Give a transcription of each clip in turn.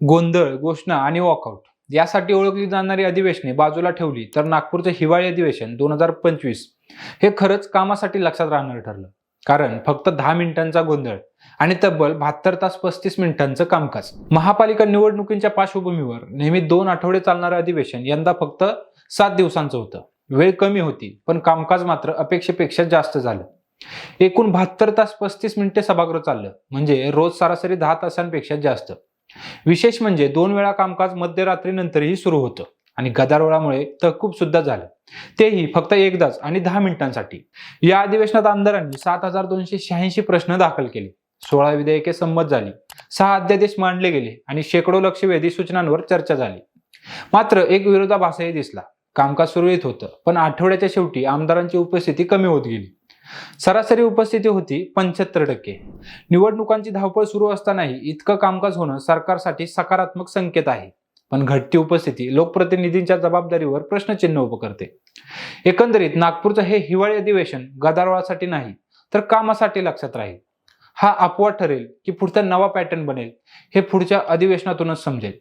गोंधळ, घोषणा आणि वॉकआउट यासाठी ओळखली जाणारी अधिवेशने बाजूला ठेवली तर नागपूरचं हिवाळी अधिवेशन 2025 हे खरंच कामासाठी लक्षात राहणार ठरलं. कारण फक्त 10 मिनिटांचा गोंधळ आणि तब्बल 72 तास 35 मिनिटांचं कामकाज. महापालिका निवडणुकींच्या पार्श्वभूमीवर नेहमी 2 आठवडे चालणारं अधिवेशन यंदा फक्त 7 दिवसांचं होतं. वेळ कमी होती पण कामकाज मात्र अपेक्षेपेक्षा जास्त झालं. एकूण 72 तास 35 मिनिटे सभागृह चाललं, म्हणजे रोज सरासरी 10 तासांपेक्षा जास्त. विशेष म्हणजे 2 वेळा कामकाज मध्यरात्रीनंतरही सुरू होतं आणि गदारोळामुळे तहकूब सुद्धा झालं, तेही फक्त एकदाच आणि 10 मिनिटांसाठी. या अधिवेशनात आमदारांनी 7286 प्रश्न दाखल केले, 16 विधेयके संमत झाली, 6 अध्यादेश मांडले गेले आणि शेकडो लक्षवेधी सूचनांवर चर्चा झाली. मात्र एक विरोधाभासही दिसला. कामकाज सुरळीत होतं पण आठवड्याच्या शेवटी आमदारांची उपस्थिती कमी होत गेली. सरासरी उपस्थिती होती 75%. निवडणुकांची धावपळ सुरू असतानाही इतकं कामकाज होणं सरकारसाठी सकारात्मक संकेत आहे. पण घटती उपस्थिती लोकप्रतिनिधींच्या जबाबदारीवर प्रश्नचिन्ह उभं करते. एकंदरीत नागपूरचं हे हिवाळी अधिवेशन गदारोळासाठी नाही तर कामासाठी लक्षात राहील. हा अपवाद ठरेल की पुढचा नवा पॅटर्न बनेल हे पुढच्या अधिवेशनातूनच समजेल.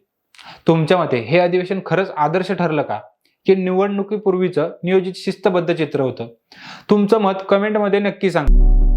तुमच्या मते हे अधिवेशन खरंच आदर्श ठरलं का, की निवडणुकीपूर्वीचं नियोजित शिस्तबद्ध चित्र होतं? तुमचं मत कमेंटमध्ये नक्की सांगा.